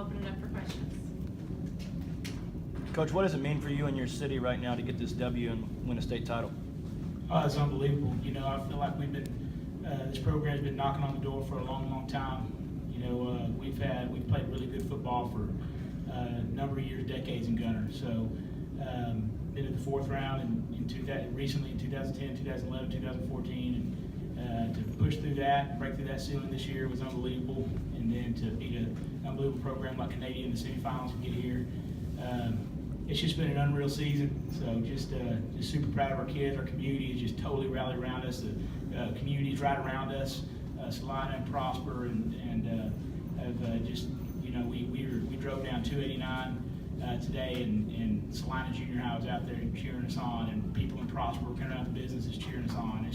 we'll open it up for questions. Coach, what does it mean for you and your city right now to get this W and win a state title? Oh, it's unbelievable. You know, I feel like this program's been knocking on the door for a long, long time. You know, we've played really good football for a number of years, decades in Gunter. So, been in the fourth round recently in 2010, 2011, 2014, and to push through that, break through that ceiling this year was unbelievable. And then to beat an unbelievable program like Canadian in the semifinals and get here. It's just been an unreal season, so just super proud of our kids. Our community has just totally rallied around us. The community is right around us, Salina and Prosper, and have just, you know, we drove down 289 today, and Salina Junior High was out there cheering us on, and people in Prosper coming out of the businesses cheering us on.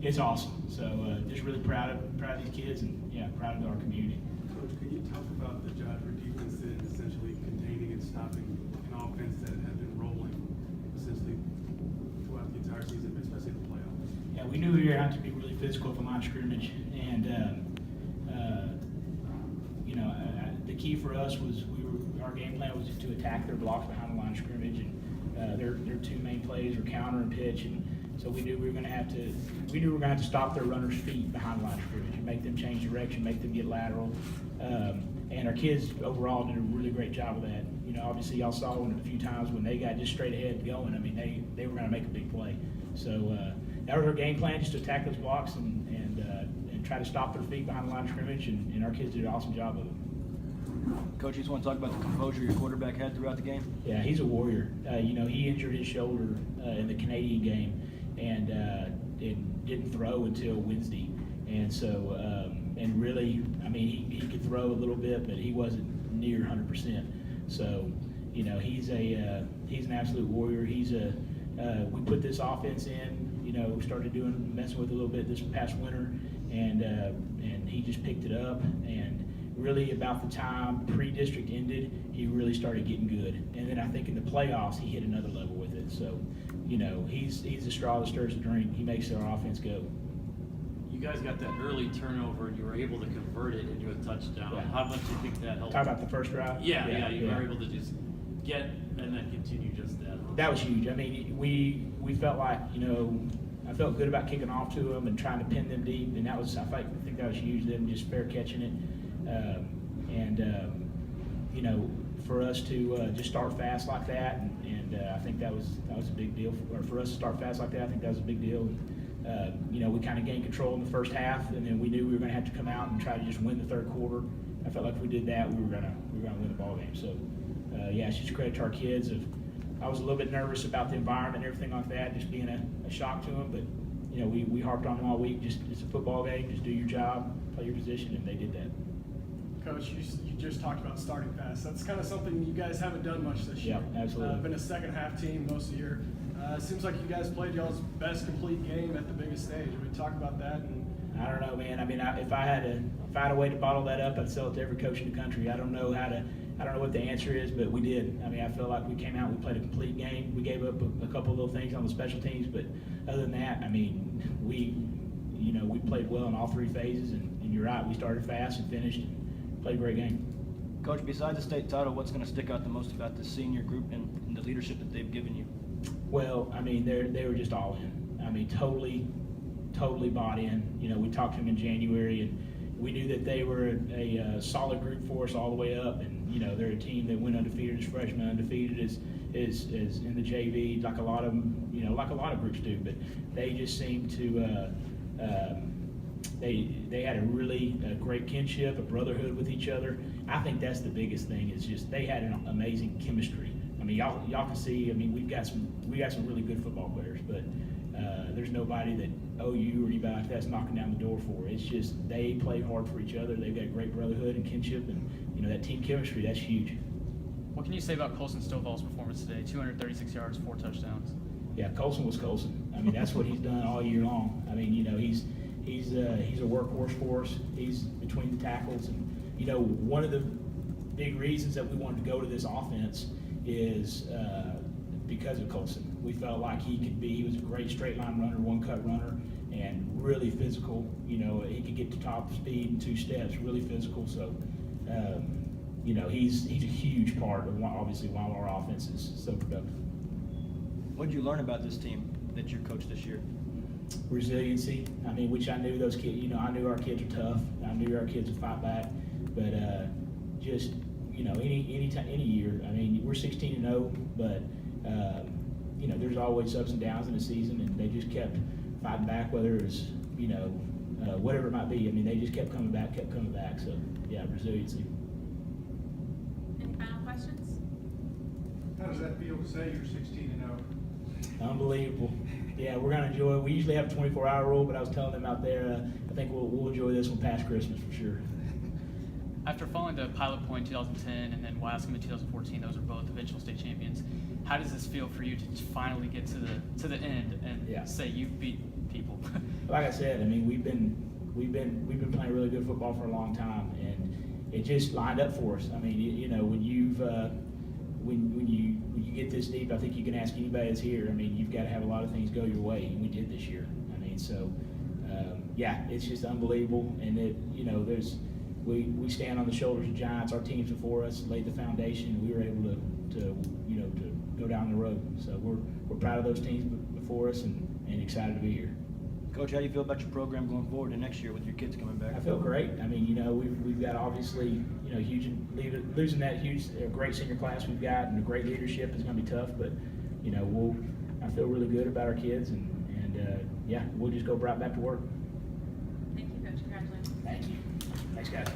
It's awesome. So just really proud of these kids, and yeah, proud of our community. Coach, can you talk about the job your defense did, essentially containing and stopping an offense that had been rolling essentially throughout the entire season, especially in the playoffs? Yeah, we knew we were going to have to be really physical at the line of scrimmage, and you know, the key for us was our game plan was to attack their blocks behind the line of scrimmage, and their two main plays were counter and pitch, and so we knew we were going to have to stop their runners' feet behind the line of scrimmage and make them change direction, make them get lateral. And our kids overall did a really great job of that. You know, obviously y'all saw a few times when they got just straight ahead going. I mean, they were going to make a big play. So that was our game plan, just to attack those blocks and try to stop their feet behind the line of scrimmage. And our kids did an awesome job of it. Coach, you just want to talk about the composure your quarterback had throughout the game? Yeah, he's a warrior. You know, he injured his shoulder in the Canadian game and didn't throw until Wednesday. And so, and really, I mean, he could throw a little bit, but he wasn't near 100%. So, you know, he's an absolute warrior. We put this offense in, you know, started messing with it a little bit this past winter, and he just picked it up. And really, about the time pre-district ended, he really started getting good. And then I think in the playoffs, he hit another level with it. So, you know, he's the straw that stirs the drink. He makes our offense go. You guys got that early turnover and you were able to convert it into a touchdown. Yeah. How much do you think that helped? Talk about the first drive? Yeah, you were able to just get and then continue just that. That was huge. I mean, we felt like, you know, I felt good about kicking off to them and trying to pin them deep, and I think that was huge. Them just fair catching it, you know, for us to just start fast like that, and I think that was a big deal. For us to start fast like that, I think that was a big deal. You know, we kind of gained control in the first half, and then we knew we were going to have to come out and try to just win the third quarter. I felt like if we did that, we were going to win the ball game. So, yeah, it's just credit to our kids. I was a little bit nervous about the environment and everything like that, just being a shock to them. But you know, we harped on them all week. It's a football game. Just do your job, play your position, and they did that. Coach, you just talked about starting fast. That's kind of something you guys haven't done much this year. Yeah, absolutely. Been a second half team most of the year. It seems like you guys played y'all's best complete game at the biggest stage. I mean, talk about that. And I don't know, man. I mean, if I had a way to bottle that up, I'd sell it to every coach in the country. I don't know what the answer is, but we did. I mean, I feel like we came out, we played a complete game. We gave up a couple of little things on the special teams, but other than that, I mean, we played well in all three phases, and you're right, we started fast and finished and played a great game. Coach, besides the state title, what's going to stick out the most about this senior group and the leadership that they've given you? Well, I mean, they were just all in. I mean, totally bought in. You know, we talked to them in January, and we knew that they were a solid group for us all the way up. And you know, they're a team that went undefeated as freshmen, undefeated as in the JV, like a lot of them, you know, like a lot of groups do. But they just seemed to they had a really great kinship, a brotherhood with each other. I think that's the biggest thing. Is just they had an amazing chemistry. I mean, y'all can see. I mean, we got some really good football players, but there's nobody that OU or anybody like that's knocking down the door for. It's just they play hard for each other. They've got great brotherhood and kinship, and you know that team chemistry. That's huge. What can you say about Colson Stovall's performance today? 236 yards, 4 touchdowns. Yeah, Colson was Colson. I mean, that's what he's done all year long. I mean, you know, he's a workhorse for us. He's between the tackles, and you know, one of the big reasons that we wanted to go to this offense is because of Colson. We felt like he was a great straight line runner, one cut runner, and really physical. You know, he could get to top speed in 2 steps, really physical. So, you know, he's a huge part of obviously why our offense is so productive. What did you learn about this team that you're coached this year? Resiliency. I mean, which I knew those kids. You know, I knew our kids were tough. I knew our kids would fight back. But just you know, any year. I mean, we're 16-0, but you know, there's always ups and downs in the season, and they just kept fighting back. Whether it was whatever it might be. I mean, they just kept coming back. So yeah, resiliency. Any final questions? How does that feel to say you're 16-0? Unbelievable. Yeah, we're gonna enjoy it. We usually have a 24-hour rule, but I was telling them out there, I think we'll enjoy this one past Christmas for sure. After falling to Pilot Point 2010 and then Wyoming in 2014, those are both eventual state champions. How does this feel for you to finally get to the end and say you've beat people? Like I said, I mean, we've been playing really good football for a long time, and it just lined up for us. I mean, you know, when you get this deep, I think you can ask anybody that's here. I mean, you've got to have a lot of things go your way, and we did this year. I mean, so yeah, it's just unbelievable, and we stand on the shoulders of giants. Our teams before us laid the foundation, and we were able to go down the road. So we're proud of those teams before us, and excited to be here. Coach, how do you feel about your program going forward to next year with your kids coming back? I feel great. I mean, you know, we've got obviously, you know, losing that great senior class we've got, and the great leadership is going to be tough. But you know, I feel really good about our kids, and yeah, we'll just go right back to work. Thank you, Coach. Congratulations. Thank you. Thanks, guys.